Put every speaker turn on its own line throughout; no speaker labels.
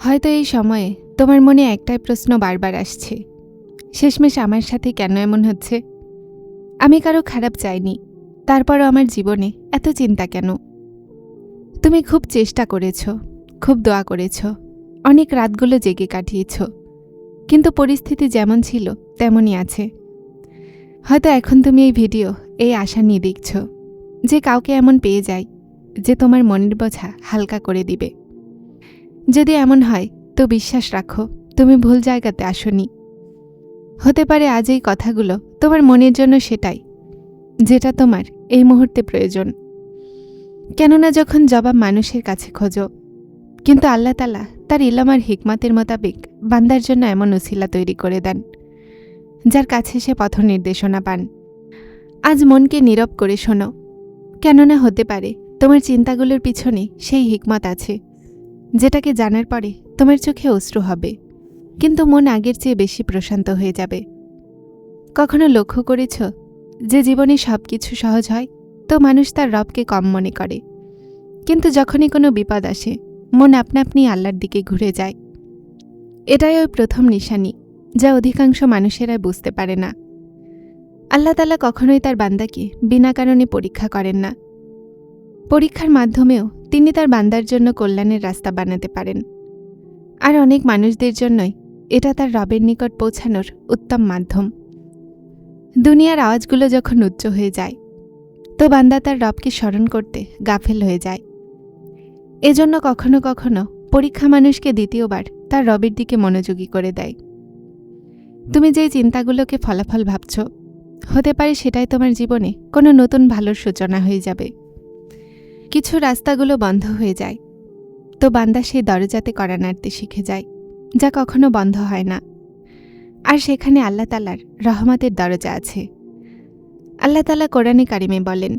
হয়তো এই সময়ে তোমার মনে একটাই প্রশ্ন বারবার আসছে, শেষমেশ আমার সাথে কেন এমন হচ্ছে? আমি কারো খারাপ চাইনি, তারপরও আমার জীবনে এত চিন্তা কেন? তুমি খুব চেষ্টা করেছ, খুব দোয়া করেছ, অনেক রাতগুলো জেগে কাটিয়েছ, কিন্তু পরিস্থিতি যেমন ছিল তেমনই আছে। হয়তো এখন তুমি এই ভিডিও এই আশা নিয়ে দেখছ যে কাউকে এমন পেয়ে যায় যে তোমার মনের বোঝা হালকা করে দিবে। যদি এমন হয় তো বিশ্বাস রাখো, তুমি ভুল জায়গাতে আসোনি। হতে পারে আজ এই কথাগুলো তোমার মনের জন্য সেটাই যেটা তোমার এই মুহূর্তে প্রয়োজন। কেননা যখন জবাব মানুষের কাছে খোঁজো, কিন্তু আল্লাহ তাআলা তার ইলম আর হিকমতের মোতাবেক বান্দার জন্য এমন উসিলা তৈরি করে দেন যার কাছে সে পথ নির্দেশনা পান। আজ মনকে নীরব করে শোনো, কেননা হতে পারে তোমার চিন্তাগুলোর পিছনে সেই হিকমত আছে যেটাকে জানার পরে তোমার চোখে অশ্রু হবে, কিন্তু মন আগের চেয়ে বেশি প্রশান্ত হয়ে যাবে। কখনো লক্ষ্য করেছ যে জীবনে সব কিছু সহজ হয় তো মানুষ তার রবকে কম মনে করে, কিন্তু যখনই কোনো বিপদ আসে মন আপনা আপনি আল্লাহর দিকে ঘুরে যায়। এটাই ওই প্রথম নিশানি যা অধিকাংশ মানুষেরা বুঝতে পারে না। আল্লাহ তাআলা কখনোই তার বান্দাকে বিনা কারণে পরীক্ষা করেন না। পরীক্ষার মাধ্যমেও তিনি তার বান্দার জন্য কল্যাণের রাস্তা বানাতে পারেন। আর অনেক মানুষদের জন্যই এটা তার রবের নিকট পৌঁছানোর উত্তম মাধ্যম। দুনিয়ার আওয়াজগুলো যখন উচ্চ হয়ে যায় তো বান্দা তার রবকে স্মরণ করতে গাফেল হয়ে যায়। এজন্য কখনো কখনো পরীক্ষা মানুষকে দ্বিতীয়বার তার রবের দিকে মনোযোগী করে দেয়। তুমি যেই চিন্তাগুলোকে ফলাফল ভাবছ, হতে পারে সেটাই তোমার জীবনে কোনো নতুন ভালোর সূচনা হয়ে যাবে। কিছু রাস্তাগুলো বন্ধ হয়ে যায় তো বান্দা সেই দরজাতে কড়া নাড়তে শিখে যায় যা কখনো বন্ধ হয় না। আর সেখানে আল্লাহ তাআলার রহমতের দরজা আছে। আল্লাহ তাআলা কোরআনে কারিমে বলেন,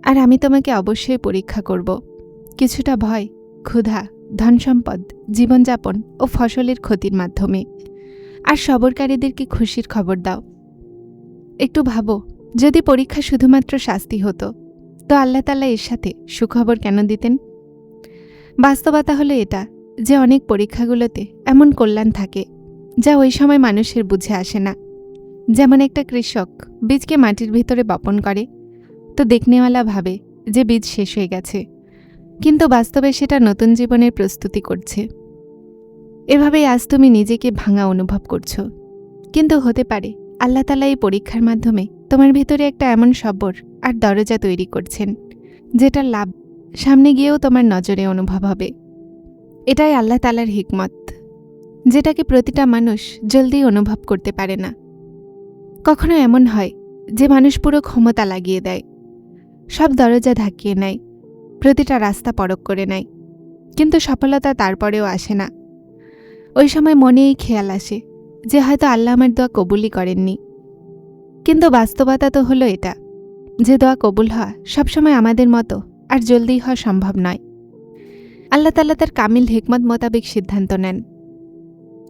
আর আমি তোমাকে অবশ্যই পরীক্ষা করব কিছুটা ভয়, ক্ষুধা, ধনসম্পদ, জীবনযাপন ও ফসলের ক্ষতির মাধ্যমে, আর সবরকারীদেরকে খুশির খবর দাও। একটু ভাবো, যদি পরীক্ষা শুধুমাত্র শাস্তি হতো তো আল্লাহ তাআলা এর সাথে সুখবর কেন দিতেন? বাস্তবতা হলো এটা যে অনেক পরীক্ষাগুলোতে এমন কল্যাণ থাকে যা ওই সময় মানুষের বুঝে আসে না। যেমন একটা কৃষক বীজকে মাটির ভিতরে বপন করে তো দেখনেওয়ালা ভাবে যে বীজ শেষ হয়ে গেছে, কিন্তু বাস্তবে সেটা নতুন জীবনের প্রস্তুতি করছে। এভাবেই আজ তুমি নিজেকে ভাঙা অনুভব করছো, কিন্তু হতে পারে আল্লাহ তাআলা এই পরীক্ষার মাধ্যমে তোমার ভিতরে একটা এমন সবর আর দরজা তৈরি করছেন যেটার লাভ সামনে গিয়েও তোমার নজরে অনুভব হবে। এটাই আল্লাহ তাআলার হিকমত, যেটাকে প্রতিটা মানুষ জলদি অনুভব করতে পারে না। কখনো এমন হয় যে মানুষ পুরো ক্ষমতা লাগিয়ে দেয়, সব দরজা ধাকিয়ে নেয়, প্রতিটা রাস্তা পরখ করে নেয়, কিন্তু সফলতা তারপরেও আসে না। ওই সময় মনে এই খেয়াল আসে যে হয়তো আল্লাহ আমার দোয়া কবুলই করেননি। কিন্তু বাস্তবতা তো হলো এটা যে দোয়া কবুল হওয়া সবসময় আমাদের মতো আর জলদি হওয়া সম্ভব নয়। আল্লাহ তাআলা তার কামিল হিকমত মোতাবেক সিদ্ধান্ত নেন।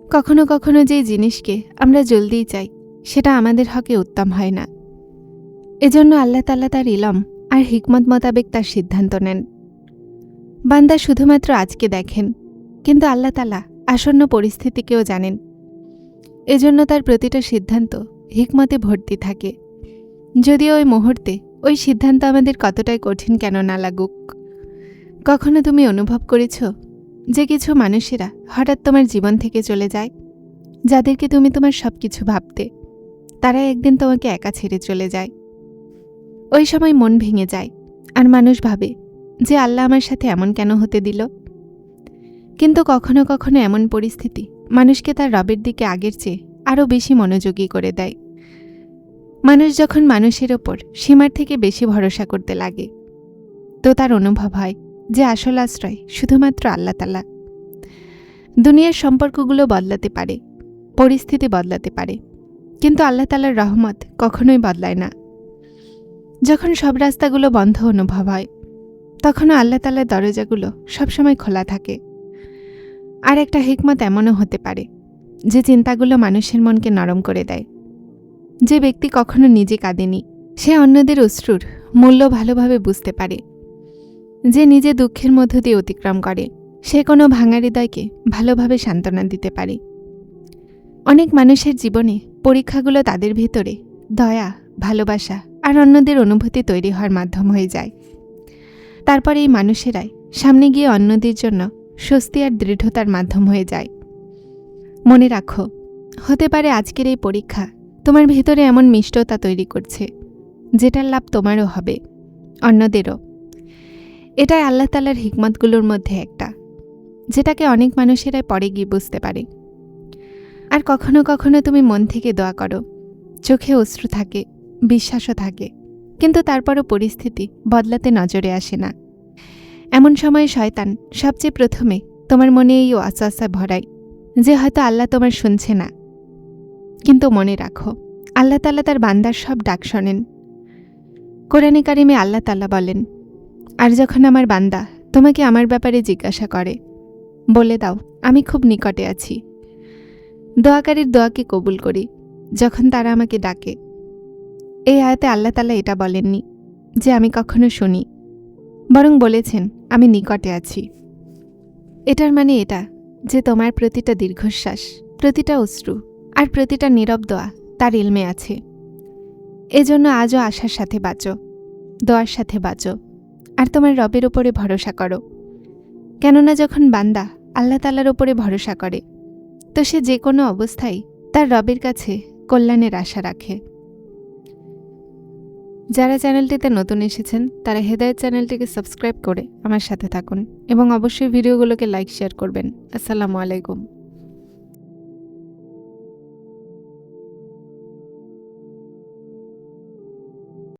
কখনো কখনো যে জিনিসকে আমরা জলদিই চাই সেটা আমাদের হকে উত্তম হয় না। এজন্য আল্লাহ তাআলা তার ইলম আর হিকমত মোতাবেক তার সিদ্ধান্ত নেন। বান্দা শুধুমাত্র আজকে দেখেন, কিন্তু আল্লাহ তাআলা আসন্ন পরিস্থিতিকেও জানেন। এজন্য তার প্রতিটা সিদ্ধান্ত হিকমতে ভর্তি থাকে, যদিও ওই মুহূর্তে ওই সিদ্ধান্ত আমাদের কতটাই কঠিন কেন না লাগুক। কখনো তুমি অনুভব করেছ যে কিছু মানুষেরা হঠাৎ তোমার জীবন থেকে চলে যায়, যাদেরকে তুমি তোমার সব কিছু ভাবতে, তারা একদিন তোমাকে একা ছেড়ে চলে যায়। ওই সময় মন ভেঙে যায় আর মানুষ ভাবে যে আল্লাহ আমার সাথে এমন কেন হতে দিল। কিন্তু কখনো কখনো এমন পরিস্থিতি মানুষকে তার রবের দিকে আগের চেয়ে আরও বেশি মনোযোগী করে দেয়। মানুষ যখন মানুষের ওপর সীমার থেকে বেশি ভরসা করতে লাগে তো তার অনুভব হয় যে আসল আশ্রয় শুধুমাত্র আল্লাহ তাআলা। দুনিয়ার সম্পর্কগুলো বদলাতে পারে, পরিস্থিতি বদলাতে পারে, কিন্তু আল্লাহ তাআলার রহমত কখনোই বদলায় না। যখন সব রাস্তাগুলো বন্ধ অনুভব হয় তখনও আল্লাহ তাআলার দরজাগুলো সবসময় খোলা থাকে। আর একটা হিকমত এমনও হতে পারে যে চিন্তাগুলো মানুষের মনকে নরম করে দেয়। যে ব্যক্তি কখনো নিজে কাঁদেনি সে অন্যদের অশ্রুর মূল্য ভালোভাবে বুঝতে পারে। যে নিজে দুঃখের মধ্য দিয়ে অতিক্রম করে সে কোনো ভাঙা হৃদয়কে ভালোভাবে সান্ত্বনা দিতে পারে। অনেক মানুষের জীবনে পরীক্ষাগুলো তাদের ভিতরে দয়া, ভালোবাসা আর অন্যদের অনুভূতি তৈরি হওয়ার মাধ্যম হয়ে যায়। তারপরে এই মানুষেরাই সামনে গিয়ে অন্যদের জন্য স্বস্তি আর দৃঢ়তার মাধ্যম হয়ে যায়। মনে রাখো, হতে পারে আজকের এই পরীক্ষা তোমার ভিতরে এমন মিষ্টতা তৈরি করছে যেটার লাভ তোমারও হবে, অন্যদেরও। এটাই আল্লাহ তাআলার হিকমতগুলোর মধ্যে একটা, যেটাকে অনেক মানুষেরাই পরে গিয়ে বুঝতে পারে। আর কখনো কখনো তুমি মন থেকে দোয়া করো, চোখে অশ্রু থাকে, বিশ্বাসও থাকে, কিন্তু তারপরও পরিস্থিতি বদলাতে নজরে আসে না। এমন সময় শয়তান সবচেয়ে প্রথমে তোমার মনে এই ওয়াসওয়াসা ভরায় যে হয়তো আল্লাহ তোমার শুনছে না। কিন্তু মনে রাখো, আল্লাহ তাআলা তার বান্দার সব ডাক শোনেন। কোরআনে কারিমে আল্লাহ তাআলা বলেন, আর যখন আমার বান্দা তোমাকে আমার ব্যাপারে জিজ্ঞাসা করে, বলে দাও আমি খুব নিকটে আছি। দোয়াকারীর দোয়াকে কবুল করি যখন তারা আমাকে ডাকে। এই আয়াতে আল্লাহ তাআলা এটা বলেননি যে আমি কখনো শুনি, বরং বলেছেন আমি নিকটে আছি। এটার মানে এটা যে তোমার প্রতিটা দীর্ঘশ্বাস, প্রতিটা অশ্রু আর প্রতিটা নীরব দোয়া তার ইলমে আছে। এজন্য আজও আশার সাথে বাঁচো, দোয়ার সাথে বাঁচো, আর তোমার রবের ওপরে ভরসা করো। কেননা যখন বান্দা আল্লাহ তাআলার ওপরে ভরসা করে, তো সে যে কোনো অবস্থায় তার রবের কাছে কল্যাণের আশা রাখে। যারা চ্যানেলটিতে নতুন এসেছেন তারা হেদায়েত চ্যানেলটিকে সাবস্ক্রাইব করে আমার সাথে থাকুন এবং অবশ্যই ভিডিওগুলোকে লাইক শেয়ার করবেন। আসসালামু আলাইকুম।